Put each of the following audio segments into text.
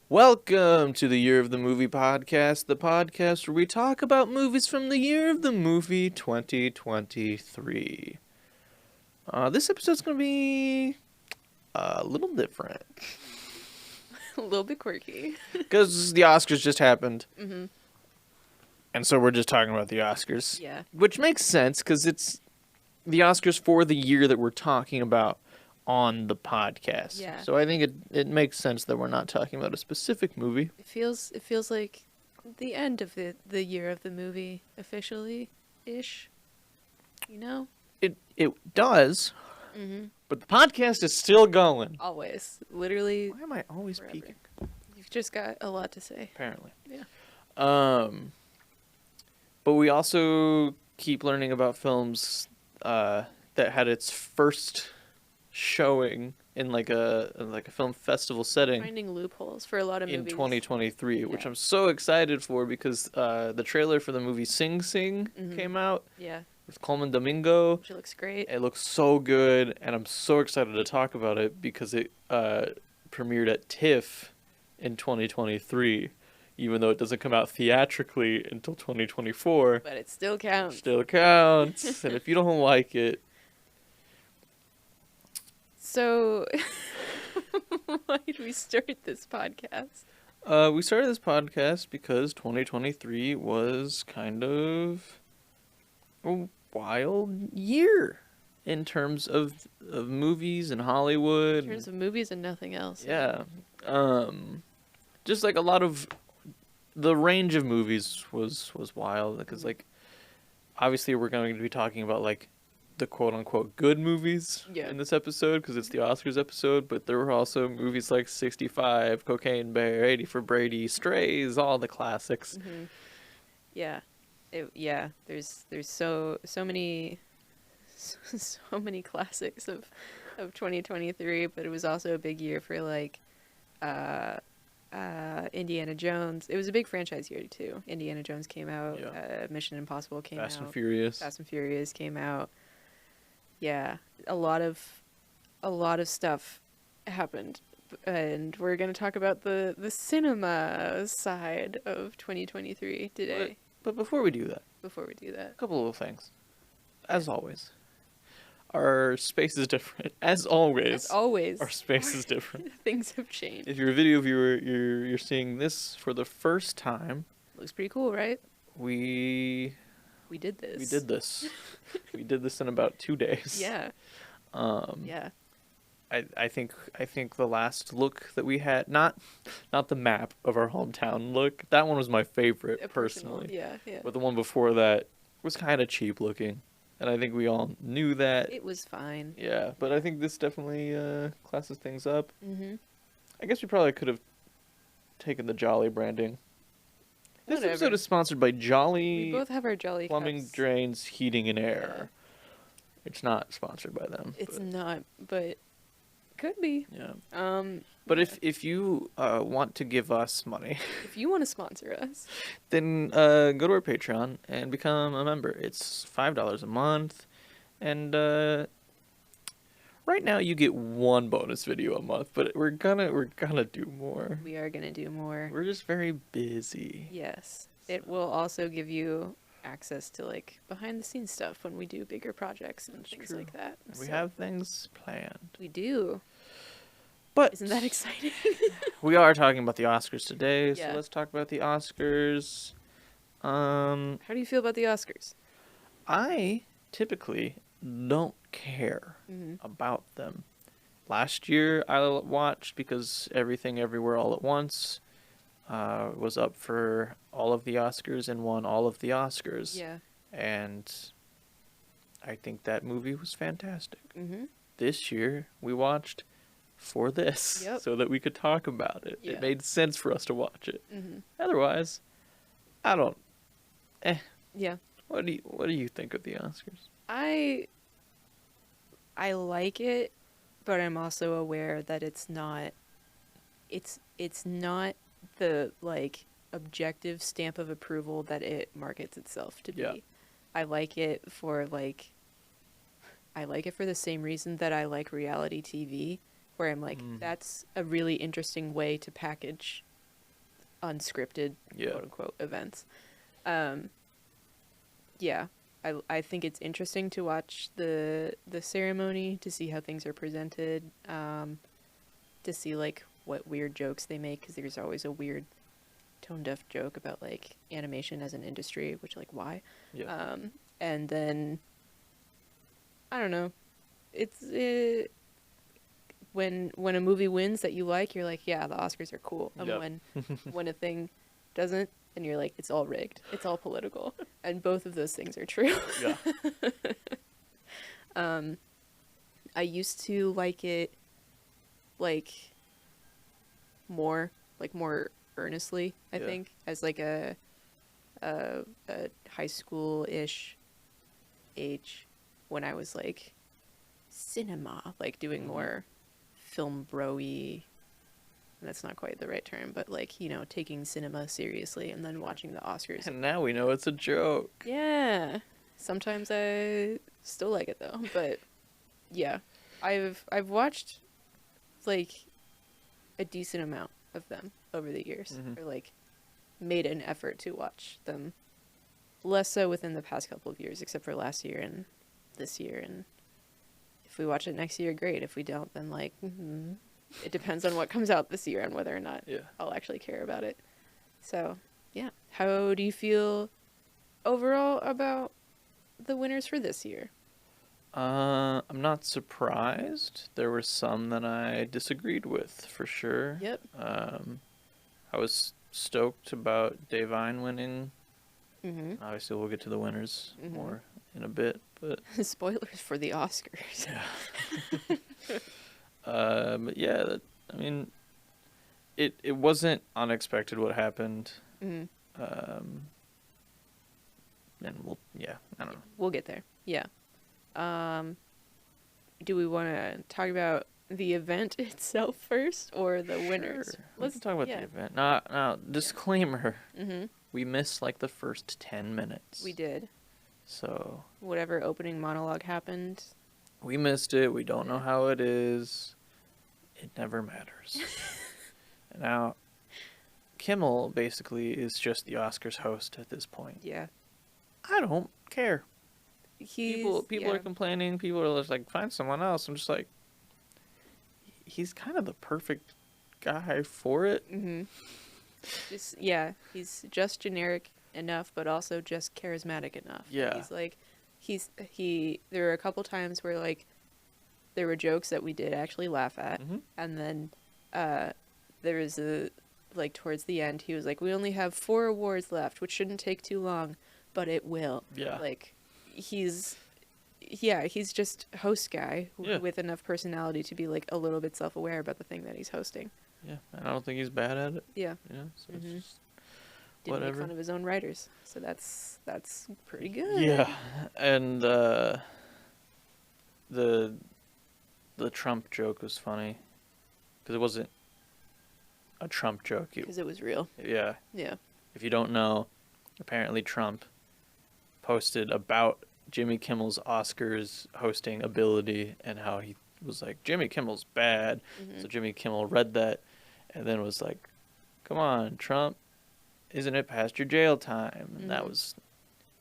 Welcome to the Year of the Movie podcast, the podcast where we talk about movies from the year of the movie 2023. This episode's going to be a little different. A little bit quirky. Because the Oscars just happened. Mm-hmm. And so we're just talking about the Oscars. Yeah. Which makes sense because it's the Oscars for the year that we're talking about on the podcast. Yeah. So I think it makes sense that we're not talking about a specific movie. It feels like the end of the year of the movie officially-ish. You know? It does, Mm-hmm. but the podcast is still going. Always. Literally. Why am I always forever. peeking? You've just got a lot to say. Apparently. Yeah. But we also keep learning about films that had its first showing in like a film festival setting Finding loopholes for a lot of in movies. 2023, which Yeah. I'm so excited for because the trailer for the movie Sing Sing Mhm. came out Yeah. with Coleman Domingo. Which looks great. It looks so good, and I'm so excited to talk about it because it premiered at TIFF in 2023, even though it doesn't come out theatrically until 2024. But it still counts. Still counts, and if you don't like it, So, why did we start this podcast? we started this podcast because 2023 was kind of a wild year in terms of movies and Hollywood. In terms of movies and nothing else. Yeah. Just like a lot of the range of movies was wild because like obviously we're going to be talking about like the quote unquote good movies Yeah. in this episode because it's the Oscars episode, but there were also movies like 65, Cocaine Bear, 80 for Brady, Strays, all the classics. Mm-hmm. Yeah. There's so many classics of 2023, but it was also a big year for like Indiana Jones. It was a big franchise year too. Indiana Jones came out, Yeah. Mission Impossible came out. Fast and Furious. Fast and Furious came out. Yeah, a lot of stuff happened, and we're going to talk about the cinema side of 2023 today. But before we do that, Before we do that, a couple little things. As always, our space is different. As always, our space is different. things have changed. If you're a video viewer, you're seeing this for the first time. Looks pretty cool, right? We did this. We did this. We did this in about 2 days. Yeah. Yeah. I think the last look that we had, not the map of our hometown look. That one was my favorite personally. Yeah. But the one before that was kind of cheap looking, and I think we all knew that. It was fine. Yeah, but I think this definitely classes things up. Mm-hmm. I guess we probably could have taken the Jolly branding. This Whatever. episode is sponsored by Jolly We both have our Jolly Plumbing, cups. Drains, Heating, and Air. It's not sponsored by them. It's not, but could be. Yeah. But yeah. if you want to give us money, If you want to sponsor us, then go to our Patreon and become a member. It's $5 a month, and right now you get one bonus video a month. But we're gonna do more. we are gonna do more. We're just very busy. Yes. It will also give you access to like behind the scenes stuff when we do bigger projects and That's things true. like that. We So, have things planned. we do. But Isn't that exciting? we are talking about the Oscars today, Yeah. so let's talk about the Oscars. How do you feel about the Oscars? I typically don't care about them. Last year I watched because Everything Everywhere All at Once was up for all of the Oscars and won all of the Oscars. Yeah. And I think that movie was fantastic. Mm-hmm. This year we watched for this Yep. so that we could talk about it. Yeah. It made sense for us to watch it. Mm-hmm. Otherwise, I don't. Yeah. What do you think of the Oscars? I like it, but I'm also aware that it's not the like objective stamp of approval that it markets itself to be. Yeah. I like it for the same reason that I like reality TV, where I'm like, that's a really interesting way to package unscripted, quote unquote, events. Yeah, I think it's interesting to watch the ceremony, to see how things are presented, to see like what weird jokes they make, because there's always a weird tone deaf joke about like animation as an industry, which like why? Yeah. And then I don't know, it's when a movie wins that you like, you're like, yeah, the Oscars are cool. And Yep. when a thing doesn't, and you're like, it's all rigged, it's all political, and both of those things are true. Yeah. I used to like it like more earnestly, I think, as like a high school-ish age, when I was like cinema, like doing more film bro-y. That's not quite the right term, but like, you know, taking cinema seriously and then watching the Oscars. And now we know it's a joke. Yeah. Sometimes I still like it though, but yeah. I've watched like a decent amount of them over the years, or like made an effort to watch them. Less so within the past couple of years, except for last year and this year. And if we watch it next year, great. If we don't, then like, it depends on what comes out this year and whether or not I'll actually care about it. So, yeah. How do you feel overall about the winners for this year? I'm not surprised. There were some that I disagreed with, for sure. Yep. I was stoked about Davine winning. Mm-hmm. Obviously, we'll get to the winners more in a bit, but spoilers for the Oscars. Yeah. But yeah, I mean, it wasn't unexpected what happened. Mm-hmm. And I don't know. We'll get there. Yeah. Do we want to talk about the event itself first, or the winners? Let's talk about the event. Now, disclaimer. Mm-hmm. We missed like the first 10 minutes. We did. So whatever opening monologue happened, we missed it. We don't know how it is. It never matters. Now, Kimmel basically is just the Oscars host at this point. Yeah. I don't care. People yeah. are complaining. People are just like, find someone else. I'm just like, he's kind of the perfect guy for it. Mm-hmm. He's just generic enough, but also just charismatic enough. Yeah. He's like, there were a couple times where like there were jokes that we did actually laugh at, and then there was like towards the end he was like, we only have 4 awards left, which shouldn't take too long, but it will. Yeah. Like he's just host guy with enough personality to be like a little bit self-aware about the thing that he's hosting. Yeah, and I don't think he's bad at it. Yeah. Yeah, so it's just didn't whatever. make fun of his own writers, so that's pretty good. Yeah, and the Trump joke was funny because it wasn't a Trump joke. Because it was real. Yeah. Yeah. If you don't know, apparently Trump posted about Jimmy Kimmel's Oscars hosting ability and how he was like, Jimmy Kimmel's bad. So Jimmy Kimmel read that and then was like, come on, Trump, isn't it past your jail time? And that was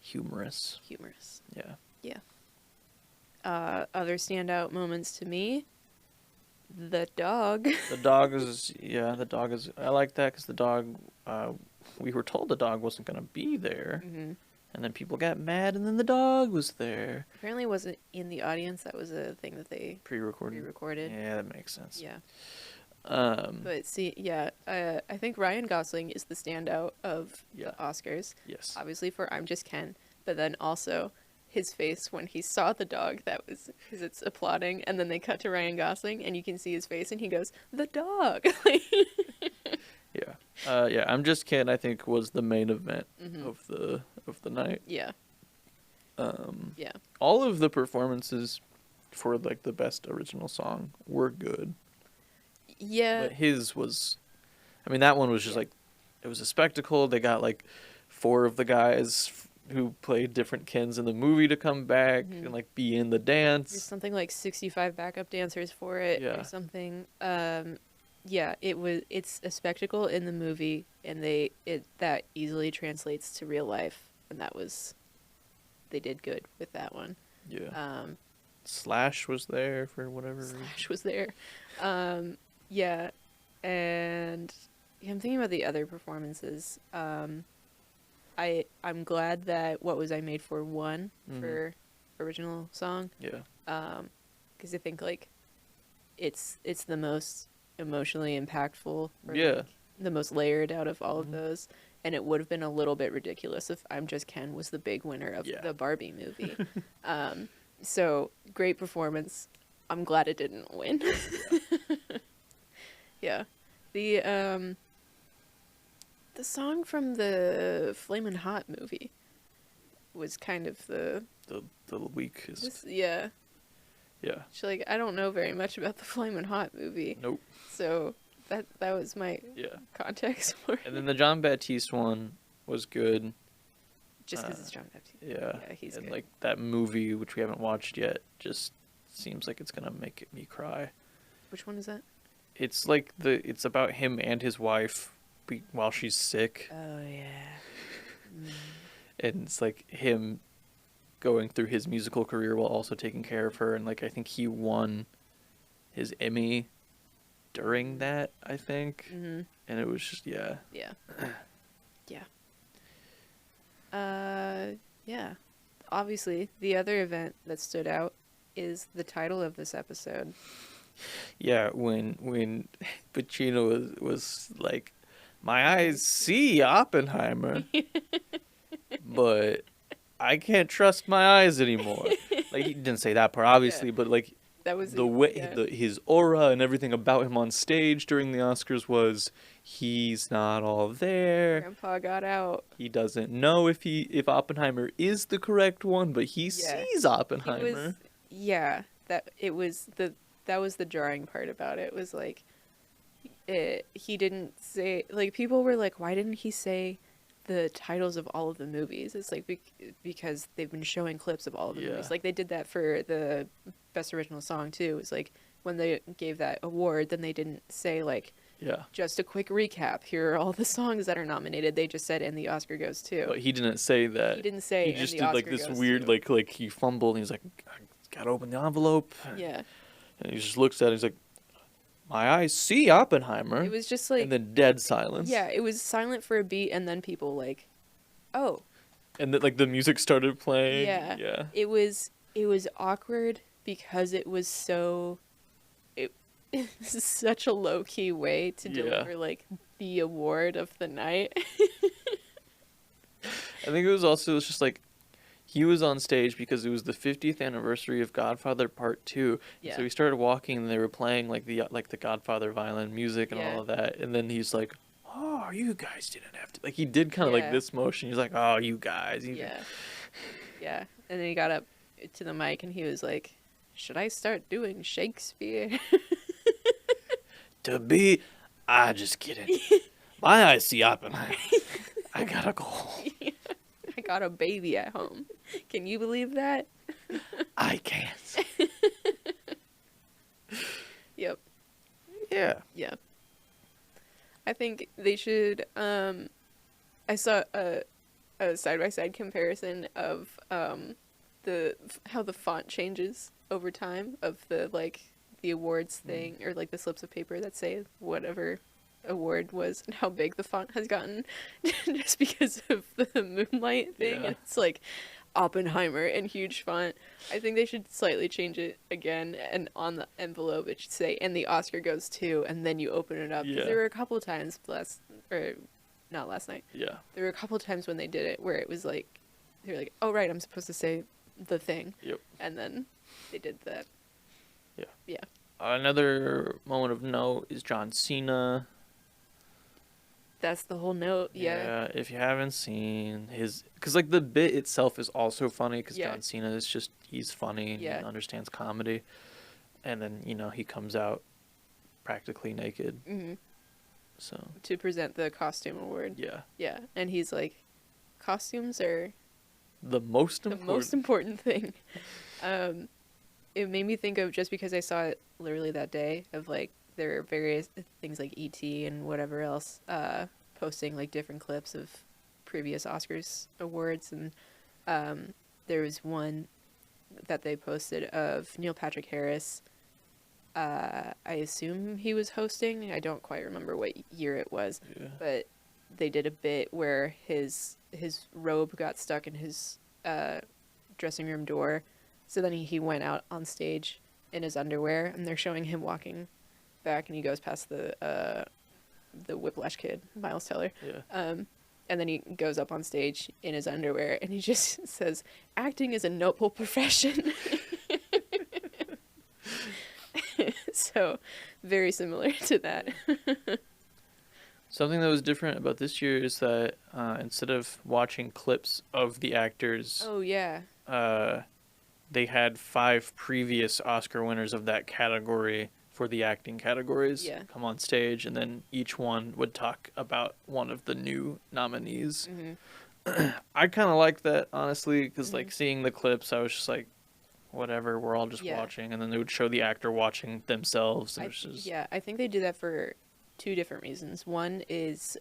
humorous. Yeah. Yeah. Other standout moments to me, the dog. The dog is, I like that because the dog, we were told the dog wasn't going to be there. And then people got mad and then the dog was there. Apparently it wasn't in the audience. That was a thing that they pre-recorded. Yeah, that makes sense. Yeah. But see, I think Ryan Gosling is the standout of the Oscars. Yes. Obviously for I'm Just Ken, but then also his face when he saw the dog, that was because it's applauding, and then they cut to Ryan Gosling and you can see his face and he goes, the dog. Yeah. I'm Just Ken, I think, was the main event of the night. Yeah. All of the performances for like the best original song were good. Yeah. But his was, I mean, that one was just like, it was a spectacle. They got like 4 of the guys who played different Kens in the movie to come back and like be in the dance. There's something like 65 backup dancers for it or something. yeah, it's a spectacle in the movie, and that easily translates to real life, and they did good with that one. Yeah. Um, Slash was there for whatever reason. Slash was there. Yeah, and yeah, I'm thinking about the other performances. I'm glad that What Was I Made For won for original song. Yeah. Because I think like it's the most emotionally impactful, or Yeah. like, the most layered out of all of those. And it would have been a little bit ridiculous if I'm Just Ken was the big winner of the Barbie movie. So great performance. I'm glad it didn't win. Yeah. The song from the Flamin' Hot movie was kind of the weakest. yeah. Yeah. So, like, I don't know very much about the Flamin' Hot movie. Nope. So that was my context for it. And then the John Baptiste one was good. Just because it's John Baptiste. Yeah. Yeah, he's and good. like that movie, which we haven't watched yet, just seems like it's gonna make me cry. Which one is that? It's like it's about him and his wife while she's sick. Oh yeah. And it's like him going through his musical career while also taking care of her, and like I think he won his Emmy during that, I think. Mm-hmm. And it was just yeah. Yeah. Yeah. Obviously, the other event that stood out is the title of this episode. Yeah, when Pacino was like, "My eyes see Oppenheimer, but I can't trust my eyes anymore." Like he didn't say that part, obviously, but like that was the way his aura and everything about him on stage during the Oscars was, he's not all there. Grandpa got out. He doesn't know if Oppenheimer is the correct one, but he sees Oppenheimer. That was the jarring part about it. Was like, he didn't say, like, people were like, why didn't he say the titles of all of the movies? It's like because they've been showing clips of all of the movies. Like they did that for the Best Original Song too. It's like when they gave that award, then they didn't say like, just a quick recap, here are all the songs that are nominated. They just said, and the Oscar goes to. But he didn't say that. He didn't say. He just and did the like Oscar this goes weird to. like he fumbled and he's like, I gotta open the envelope. Yeah. And he just looks at it, he's like, my eyes see Oppenheimer. It was just like, and then dead silence. Yeah, it was silent for a beat, and then people like, oh. And then like the music started playing. Yeah. Yeah. It was awkward because it was so. This is such a low key way to deliver like the award of the night. I think it was just like, he was on stage because it was the 50th anniversary of Godfather Part 2. Yeah. So he started walking and they were playing like the Godfather violin music and all of that. And then he's like, oh, you guys didn't have to. Like he did kind of like this motion. He's like, oh, you guys. Yeah. And then he got up to the mic and he was like, should I start doing Shakespeare? I just kidding. My eyes see Oppenheimer. I gotta go home. I got a baby at home. Can you believe that? I can't. Yep. Yeah. Yeah. I think they should. I saw a side-by-side comparison of how the font changes over time of the awards thing, or like the slips of paper that say whatever award was, and how big the font has gotten just because of the moonlight thing. And it's like Oppenheimer in huge font. I think they should slightly change it again, and on the envelope it should say, and the Oscar goes to, and then you open it up. 'Cause there were a couple times not last night. Yeah. There were a couple times when they did it where it was like, they were like, oh right, I'm supposed to say the thing. Yep. And then they did that. Yeah. Yeah. Another moment of note is John Cena. That's the whole note. Yeah. If you haven't seen his, because like the bit itself is also funny, because John Cena is just, he's funny and he understands comedy, and then he comes out practically naked. Mm-hmm. So to present the costume award. Yeah, and he's like, costumes are the most important thing. It made me think of, just because I saw it literally that day, of like there are various things like ET and whatever else posting like different clips of previous Oscars awards, and there was one that they posted of Neil Patrick Harris. I assume he was hosting. I don't quite remember what year it was, but they did a bit where his robe got stuck in his dressing room door, so then he went out on stage in his underwear, and they're showing him walking back, and he goes past the Whiplash kid, Miles Teller. Yeah. And then he goes up on stage in his underwear, and he just says, "Acting is a noble profession." So, very similar to that. Something that was different about this year is that instead of watching clips of the actors, Oh, yeah. they had 5 previous Oscar winners of that category for the acting categories come on stage, and then each one would talk about one of the new nominees. Mm-hmm. I kind of like that, honestly, because like seeing the clips, I was just like, whatever, we're all just watching, and then they would show the actor watching themselves. And I think they do that for 2 different reasons. One is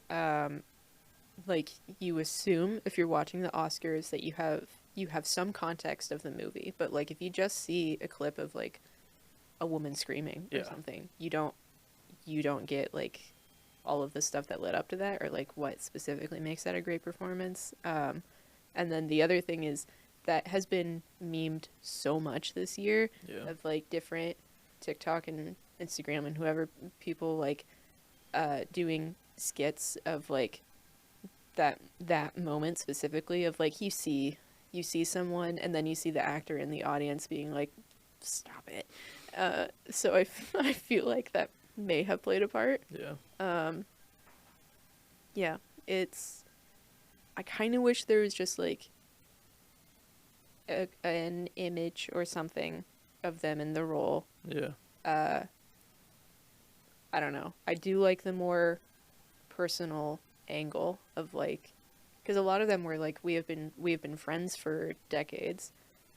like you assume if you're watching the Oscars that you have some context of the movie, but like if you just see a clip of like a woman screaming or something, you don't get like all of the stuff that led up to that, or like what specifically makes that a great performance. And then the other thing is that has been memed so much this year of like different TikTok and Instagram and whoever people like doing skits of like that moment specifically of like you see someone and then you see the actor in the audience being like, stop it. So I feel like that may have played a part. I kind of wish there was just like an image or something of them in the role. I don't know. I do like the more personal angle of like, because a lot of them were like, we have been friends for decades.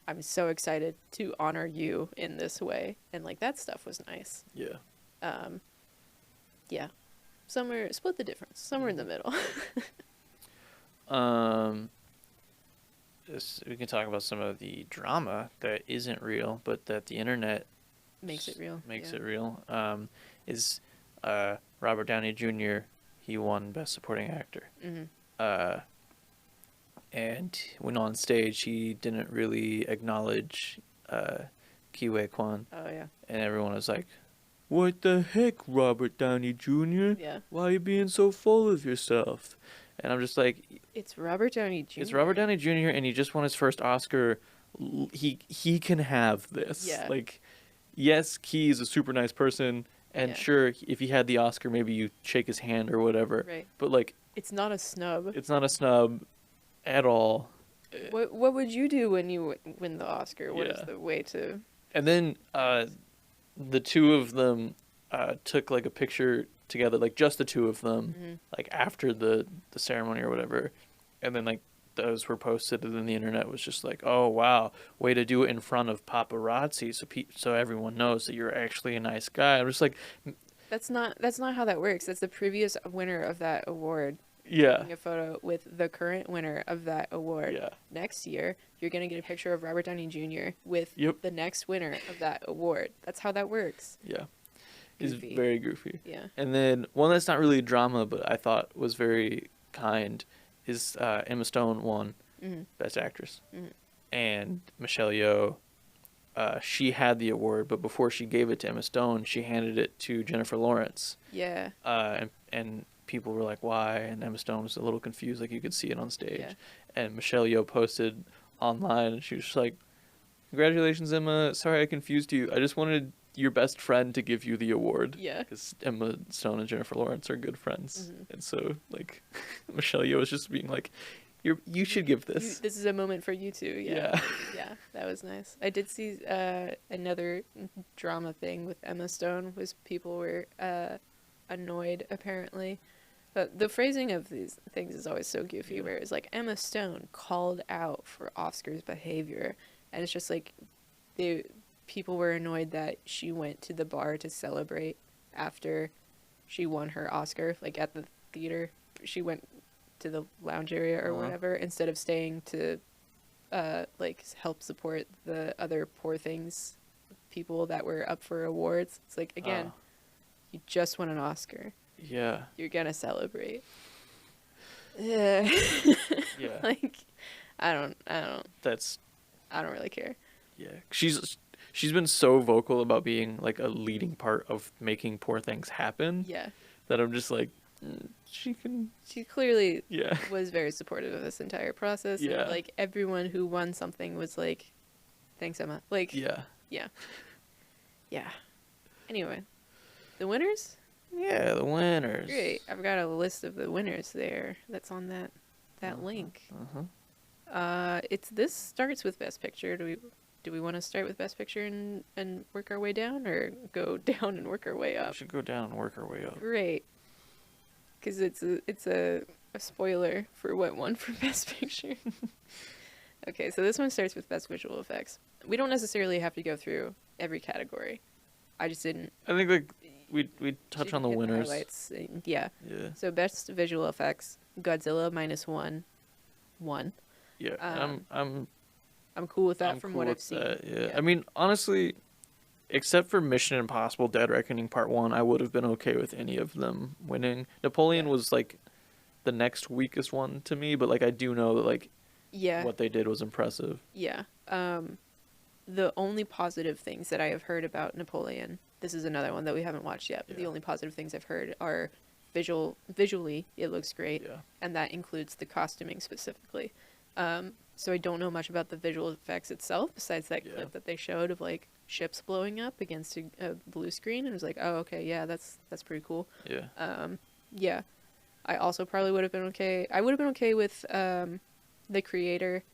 I'm so excited to honor you in this way, and like that stuff was nice. Somewhere split the difference. Somewhere in the middle. We can talk about some of the drama that isn't real, but that the internet makes it real. Is Robert Downey Jr. He won Best Supporting Actor. And when on stage, he didn't really acknowledge Ki Wei Kwan. Oh, yeah. And everyone was like, "What the heck, Robert Downey Jr.? Why are you being so full of yourself?" And I'm just like, it's Robert Downey Jr. It's Robert Downey Jr. and he just won his first Oscar. He can have this. Like, yes, Key is a super nice person, and sure, if he had the Oscar, maybe you shake his hand or whatever. Right. But like, it's not a snub. It's not a snub at all. What would you do when you win the Oscar? What is the way to? And then the two of them took like a picture together, like just the two of them, like after the ceremony or whatever, and then like those were posted, and then the internet was just like, "Oh wow, way to do it in front of paparazzi, so everyone knows that you're actually a nice guy." I'm just like, that's not how that works. That's the previous winner of that award. Taking a photo with the current winner of that award. Next year, you're going to get a picture of Robert Downey Jr. with the next winner of that award. That's how that works. He's very goofy. And then one that's not really drama, but I thought was very kind, is Emma Stone won Best Actress. And Michelle Yeoh, she had the award, but before she gave it to Emma Stone, she handed it to Jennifer Lawrence. And people were like, why? And Emma Stone was a little confused, like you could see it on stage. And Michelle Yeoh posted online, and she was just like, "Congratulations, Emma. Sorry I confused you. I just wanted your best friend to give you the award." Because Emma Stone and Jennifer Lawrence are good friends. And so, like, Michelle Yeoh was just being like, you should give this. This is a moment for you too. Yeah, that was nice. I did see another drama thing with Emma Stone, was people were annoyed, apparently. But the phrasing of these things is always so goofy, where it's like, Emma Stone called out for Oscar's behavior, and it's just like, people were annoyed that she went to the bar to celebrate after she won her Oscar, like at the theater. She went to the lounge area or whatever instead of staying to like help support the other Poor Things people that were up for awards. It's like, again, you just won an Oscar. Yeah. You're gonna celebrate. Yeah. Yeah. Like, I don't really care. Yeah. She's been so vocal about being like a leading part of making Poor Things happen. Yeah. That I'm just like, she clearly yeah. was very supportive of this entire process. Yeah. And, like, everyone who won something was like, thanks, Emma. Like, yeah. Yeah. Yeah. Anyway, the winners? Yeah, the winners. Great. I've got a list of the winners there. That's on that link. This starts with Best Picture. Do we want to start with Best Picture and work our way down, or go down and work our way up? We should go down and work our way up. Great. Because it's a spoiler for what won for Best Picture. Okay, so this one starts with Best Visual Effects. We don't necessarily have to go through every category. I just didn't. I think like we touch on the winners. Highlights. Yeah. Yeah. So Best Visual Effects, Godzilla -1 won. Yeah. I'm cool with that I'm from cool what with I've seen. that, yeah. I mean, honestly, except for Mission Impossible Dead Reckoning Part 1, I would have been okay with any of them winning. Napoleon was like the next weakest one to me, but like I do know that like what they did was impressive. Yeah. The only positive things that I have heard about Napoleon, this is another one that we haven't watched yet, but the only positive things I've heard are visually it looks great, and that includes the costuming specifically. So I don't know much about the visual effects itself besides that clip that they showed of like ships blowing up against a blue screen, and it was like, oh, okay, yeah, that's pretty cool. Yeah. I also probably would have been okay. I would have been okay with the creator.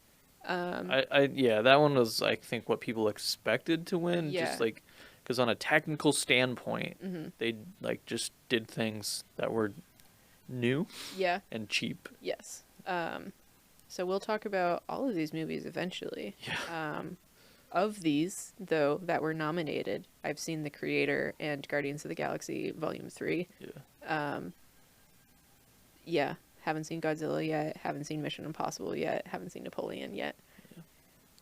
That one was, I think, what people expected to win. Just like, because on a technical standpoint, they like just did things that were new. And cheap. Yes. So we'll talk about all of these movies eventually. Of these, though, that were nominated, I've seen The Creator and Guardians of the Galaxy Volume 3. Haven't seen Godzilla yet, haven't seen Mission Impossible yet, haven't seen Napoleon yet.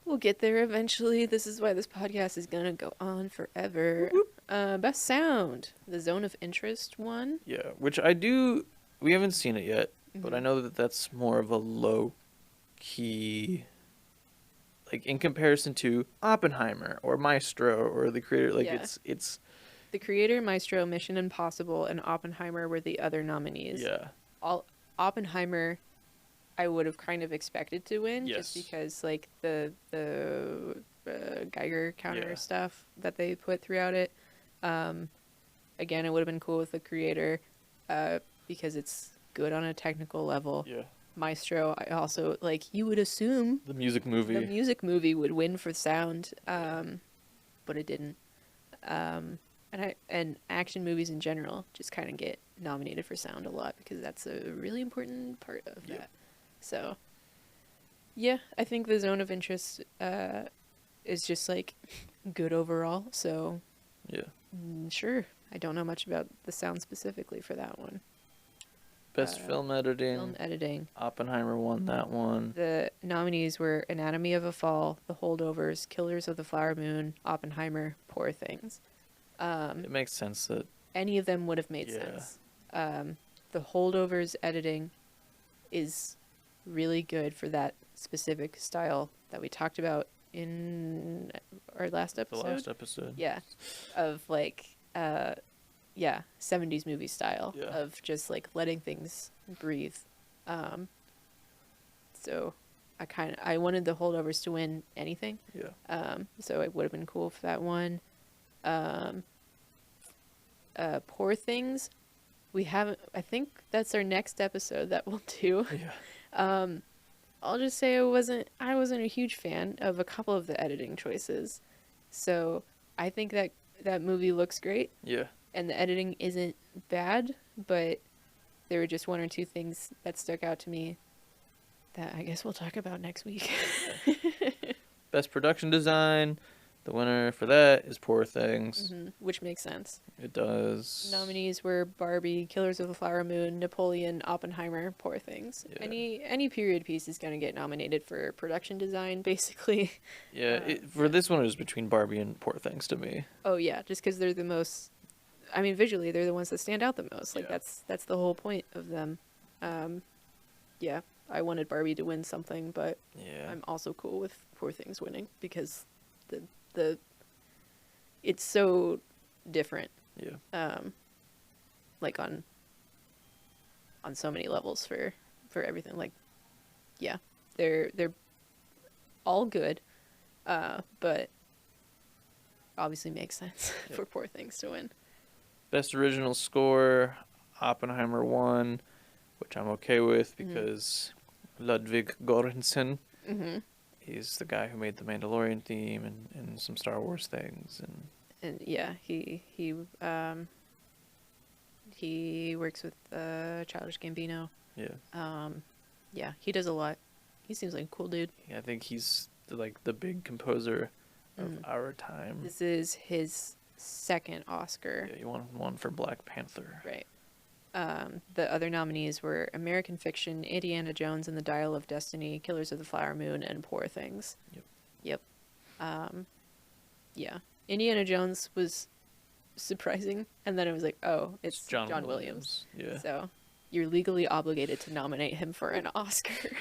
We'll get there eventually. This is why this podcast is gonna go on forever. Best Sound, The Zone of Interest one. Yeah, which we haven't seen it yet, but I know that that's more of a low key, like in comparison to Oppenheimer or Maestro or The Creator, like it's The Creator, Maestro, Mission Impossible, and Oppenheimer were the other nominees. Oppenheimer I would have kind of expected to win, just because like the Geiger counter stuff that they put throughout it. Again, it would have been cool with The Creator, because it's good on a technical level. Maestro, I also like, you would assume the music movie would win for sound, but it didn't. And action movies in general just kind of get nominated for sound a lot because that's a really important part of that. So, yeah, I think The Zone of Interest is just like good overall. So, sure. I don't know much about the sound specifically for that one. Best film editing. Oppenheimer won that one. The nominees were Anatomy of a Fall, The Holdovers, Killers of the Flower Moon, Oppenheimer, Poor Things. It makes sense that any of them would have made sense. The Holdovers editing is really good for that specific style that we talked about in our last episode. The last episode. Yeah. Of like 70s movie style of just like letting things breathe. So I wanted The Holdovers to win anything. So it would have been cool for that one. Poor Things, we haven't. I think that's our next episode that we'll do. I'll just say I wasn't a huge fan of a couple of the editing choices, so I think that movie looks great. And the editing isn't bad, but there were just one or two things that stuck out to me that I guess we'll talk about next week. Best production design, The winner for that is Poor Things. Which makes sense. It does. Nominees were Barbie, Killers of the Flower Moon, Napoleon, Oppenheimer, Poor Things. Yeah. Any period piece is going to get nominated for production design, basically. Yeah, for this one, it was between Barbie and Poor Things to me. Oh yeah, just because they're the most. I mean, visually, they're the ones that stand out the most. Like Yeah. that's the whole point of them. Yeah, I wanted Barbie to win something, but Yeah. I'm also cool with Poor Things winning because the it's so different. Yeah. Like on so many levels for everything. Like, yeah, they're all good, but obviously makes sense Yep. for Poor Things to win. Best original score, Oppenheimer won, which I'm okay with because Ludwig Göransson, he's the guy who made the Mandalorian theme and some Star Wars things, And yeah, he works with Childish Gambino. yeah. Yeah, he does a lot. He seems like a cool dude. I think he's like the big composer of our time. This is his second Oscar. Yeah, he won one for Black Panther. Right. The other nominees were American Fiction, Indiana Jones and the Dial of Destiny, Killers of the Flower Moon, and Poor Things. Yep. Yeah. Indiana Jones was surprising, and then it was like, oh, it's John Williams. Yeah. So you're legally obligated to nominate him for an Oscar.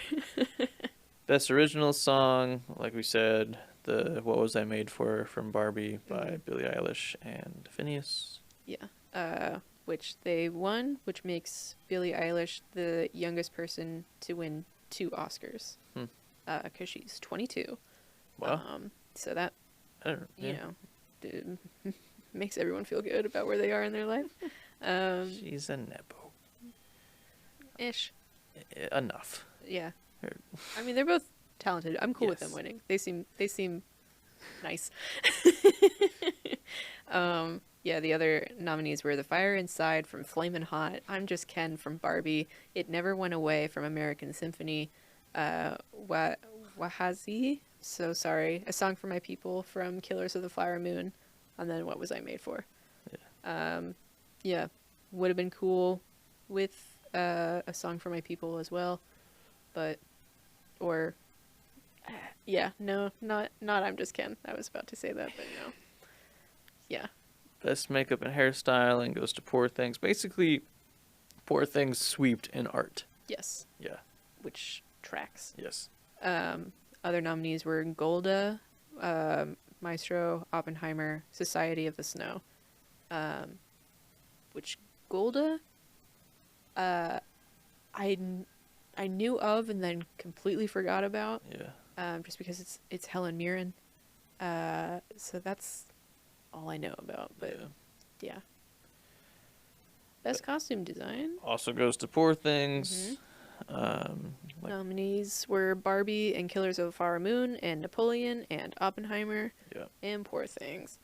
Best original song, like we said, the What Was I Made For from Barbie by Billie Eilish and Phineas. Yeah. Which they won, which makes Billie Eilish the youngest person to win 2 Oscars. Because she's 22. Wow. So that, I don't know. makes everyone feel good about where they are in their life. She's a nepo. Ish. Enough. Yeah. I mean, they're both talented. I'm cool with Yes. them winning. They seem nice. Yeah, the other nominees were The Fire Inside from Flamin' Hot, I'm Just Ken from Barbie, It Never Went Away from American Symphony, Wahazi, So Sorry, A Song for My People from Killers of the Flower Moon, and then What Was I Made For? Yeah, would have been cool with A Song for My People as well, but, or, yeah, no, not I'm Just Ken. I was about to say that, but no. Yeah. Best makeup and hairstyling goes to Poor Things. Basically, Poor Things sweeped in art. Yes. Yeah. Which tracks. Yes. Other nominees were Golda, Maestro, Oppenheimer, Society of the Snow. Which Golda, I knew of and then completely forgot about. Yeah. Just because it's Helen Mirren. So that's all I know about. But yeah. Best costume design Also goes to Poor Things. nominees were Barbie and Killers of the Flower Moon and Napoleon and Oppenheimer and Poor Things.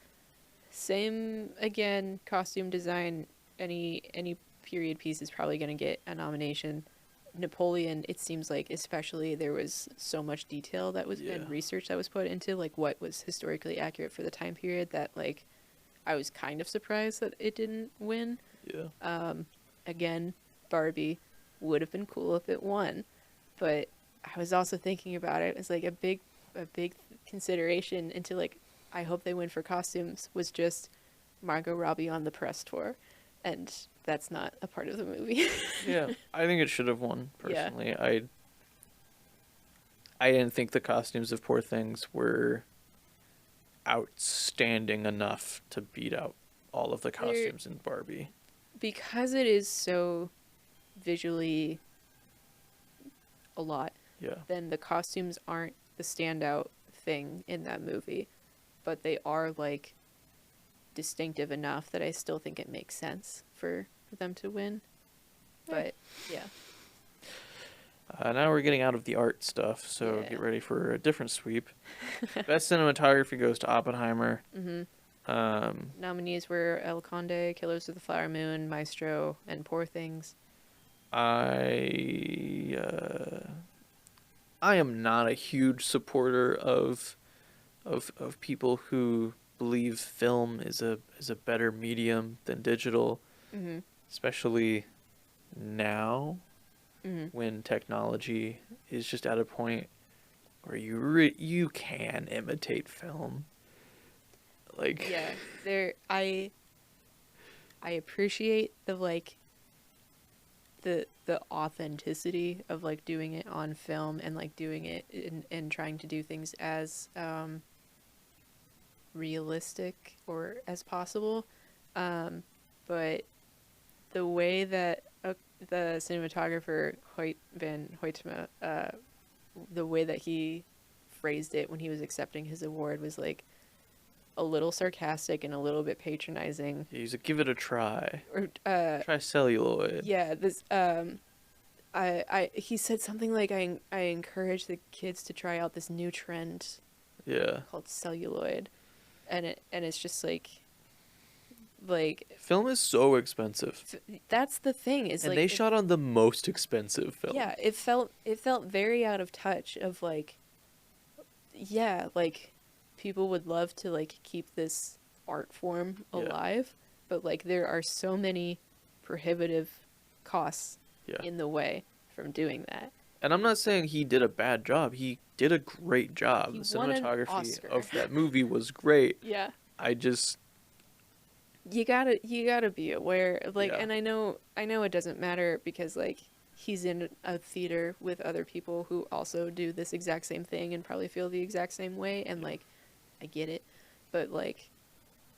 Same again, costume design. Any period piece is probably going to get a nomination. Napoleon, it seems like especially there was so much detail that was and research that was put into like what was historically accurate for the time period that like I was kind of surprised that it didn't win. Yeah. Again, Barbie would have been cool if it won, but I was also thinking about it as like a big consideration into like I hope they win for costumes was just Margot Robbie on the press tour, and that's not a part of the movie. Yeah, I think it should have won, personally. Yeah. I didn't think the costumes of Poor Things were outstanding enough to beat out all of the costumes in Barbie. Because it is so visually a lot, then the costumes aren't the standout thing in that movie, but they are like distinctive enough that I still think it makes sense for them to win. But yeah. Now we're getting out of the art stuff, so get ready for a different sweep. Best cinematography goes to Oppenheimer. Nominees were El Conde, Killers of the Flower Moon, Maestro, and Poor Things. I am not a huge supporter of of people who believe film is a better medium than digital, Mm-hmm. especially now Mm-hmm. when technology is just at a point where you can imitate film. Like, Yeah, I appreciate the like the authenticity of like doing it on film and like doing it and trying to do things as realistic or as possible. But the way that the cinematographer Hoyt van Hoytema, the way that he phrased it when he was accepting his award was like a little sarcastic and a little bit patronizing. he's like, give it a try. Or Try celluloid. yeah, this I he said something like I encourage the kids to try out this new trend Yeah. called celluloid, and it's just like Film is so expensive. that's the thing is And like they shot on the most expensive film. yeah, it felt very out of touch of like yeah, like people would love to like keep this art form Yeah. alive, but like there are so many prohibitive costs Yeah. in the way from doing that. And I'm not saying he did a bad job. He did a great job. He The won an cinematography Oscar. of that movie was great. Yeah. I just You gotta be aware of like Yeah. and I know it doesn't matter because like he's in a theater with other people who also do this exact same thing and probably feel the exact same way and like I get it. But like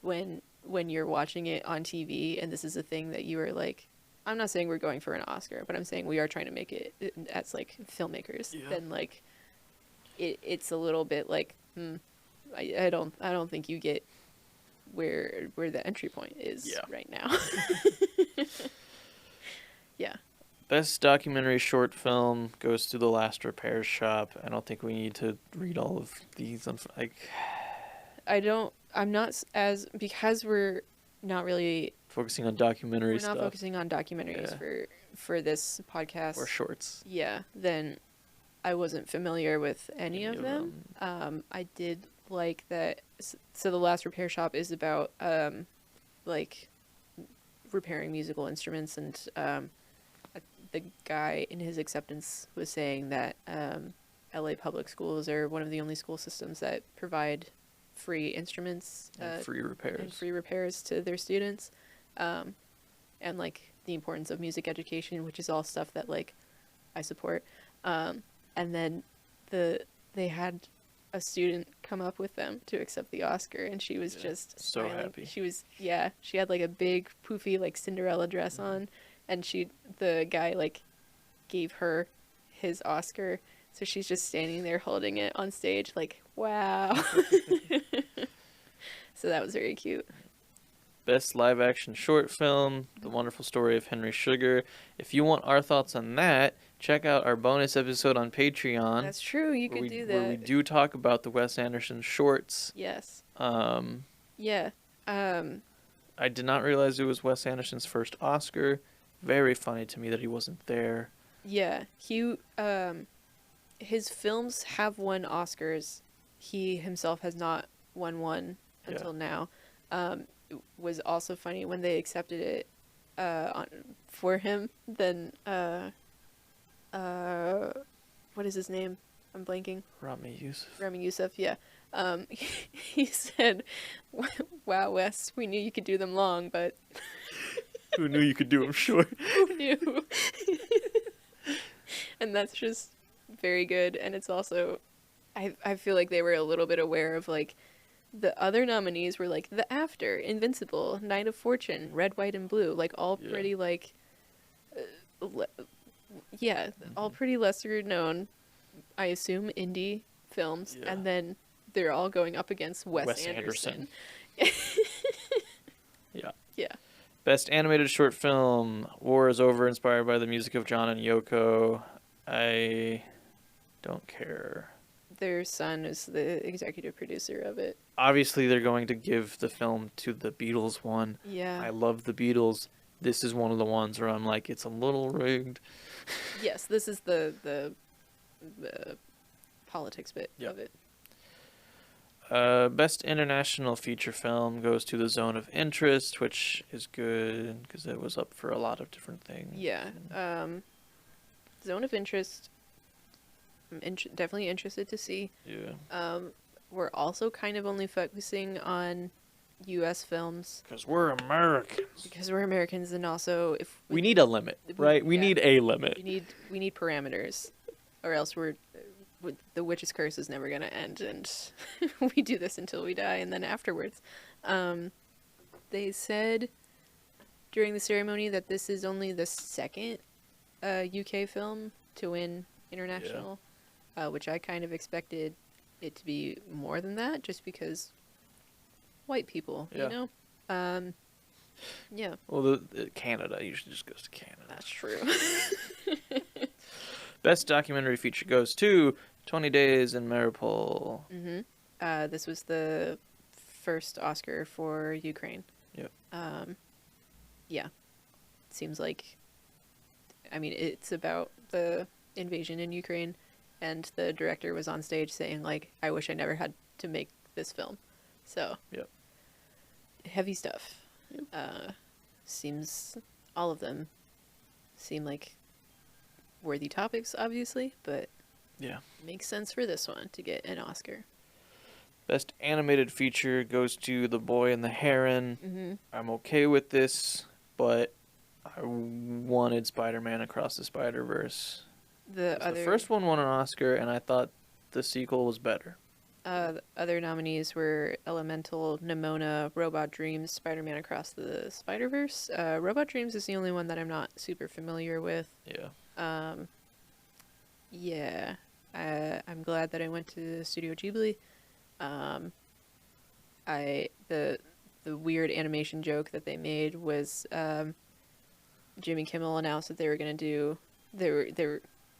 when you're watching it on TV and this is a thing that you are like I'm not saying we're going for an Oscar, but I'm saying we are trying to make it as like filmmakers. Yeah. Then like it's a little bit like I don't think you get where the entry point is Yeah. right now. Yeah. Best documentary short film goes to The Last Repair Shop. I don't think we need to read all of these. I'm not as because we're not really Focusing on documentary we're stuff. not focusing on documentaries Yeah. for this podcast Or shorts. Yeah, then I wasn't familiar with any of them. I did like that. So The Last Repair Shop is about like repairing musical instruments, and the guy in his acceptance was saying that LA public schools are one of the only school systems that provide free instruments And free repairs. and free repairs to their students, and like the importance of music education, which is all stuff that like I support. And then they had a student come up with them to accept the Oscar, and she was just so smiling. happy. She had like a big poofy like Cinderella dress on, and the guy like gave her his Oscar, so she's just standing there holding it on stage like wow. So that was very cute. Best live action short film, The Wonderful Story of Henry Sugar. If you want our thoughts on that, check out our bonus episode on Patreon. That's true. You could do that. Where we do talk about the Wes Anderson shorts. Yes. Yeah. I did not realize it was Wes Anderson's first Oscar. Very funny to me that he wasn't there. Yeah. His films have won Oscars. He himself has not won one until now. It was also funny when they accepted it for him. Then what is his name? I'm blanking. Rami Youssef. Yeah. He said, "Wow, Wes, we knew you could do them long, but who knew you could do them short?" Who knew?" And that's just very good, and it's also, I feel like they were a little bit aware of like. The other nominees were like The After, Invincible, Night of Fortune, Red, White, and Blue, like all pretty like, all pretty lesser known, I assume, indie films, and then they're all going up against Wes Anderson. Yeah. Yeah. Best animated short film, War is Over, inspired by the music of John and Yoko. I don't care. Their son is the executive producer of it. Obviously, they're going to give the film to the Beatles one. Yeah. I love the Beatles. This is one of the ones where I'm like, it's a little rigged. Yes, this is the politics bit of it. Best international feature film goes to The Zone of Interest, which is good because it was up for a lot of different things. Yeah. Zone of Interest. Definitely interested to see. Yeah. We're also kind of only focusing on U.S. films Because we're Americans. because we're Americans, and also if We need a limit, right? We need a limit. we need parameters, or else the witch's curse is never gonna end, and we do this until we die, and then afterwards, they said during the ceremony that this is only the second UK film to win international, which I kind of expected it to be more than that, just because white people, you know? Yeah. Well, the Canada usually just goes to Canada. That's true. Best documentary feature goes to 20 Days in Mariupol. Mm-hmm. This was the first Oscar for Ukraine. Yep. Yeah. Seems like, I mean, it's about the invasion in Ukraine, and the director was on stage saying, like, I wish I never had to make this film. So, yep. Heavy stuff. Yep. Seems, all of them seem like worthy topics, obviously, but yeah, makes sense for this one to get an Oscar. Best animated feature goes to The Boy and the Heron. Mm-hmm. I'm okay with this, but I wanted Spider-Man Across the Spider-Verse. The first one won an Oscar, and I thought the sequel was better. The other nominees were Elemental, Nimona, Robot Dreams, Spider-Man Across the Spider-Verse. Robot Dreams is the only one that I'm not super familiar with. Yeah. Yeah. I'm glad that I went to Studio Ghibli. The weird animation joke that they made was Jimmy Kimmel announced that they were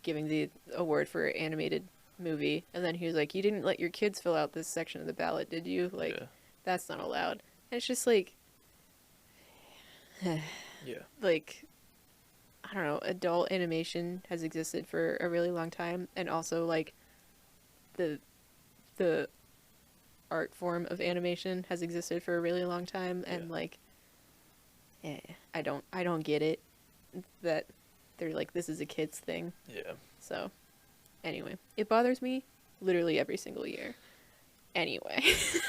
giving the award for animated movie, and then he was like, you didn't let your kids fill out this section of the ballot, did you? Like, that's not allowed. And it's just like, yeah, like, I don't know, adult animation has existed for a really long time, and also like the art form of animation has existed for a really long time, and like, I don't get it that they're like, this is a kid's thing. Yeah. So anyway, it bothers me literally every single year. Anyway.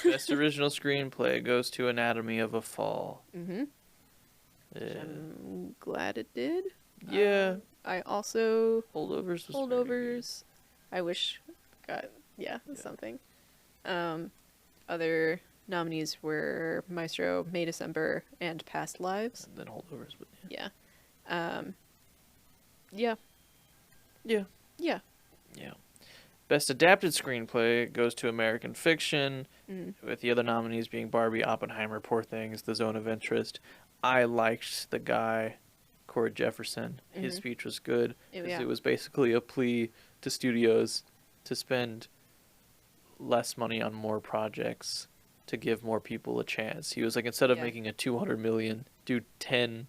Best original screenplay goes to Anatomy of a Fall. Mm-hmm. Yeah. I'm glad it did. Yeah. I also Holdovers was Holdovers. I wish got something. Other nominees were Maestro, May December, and Past Lives. And then Holdovers, but Yeah. Yeah. Best adapted screenplay goes to American Fiction, with the other nominees being Barbie, Oppenheimer, Poor Things, The Zone of Interest. I liked the guy, Cord Jefferson. His speech was good. It was basically a plea to studios to spend less money on more projects to give more people a chance. He was like, instead of making a $200 million, do 10,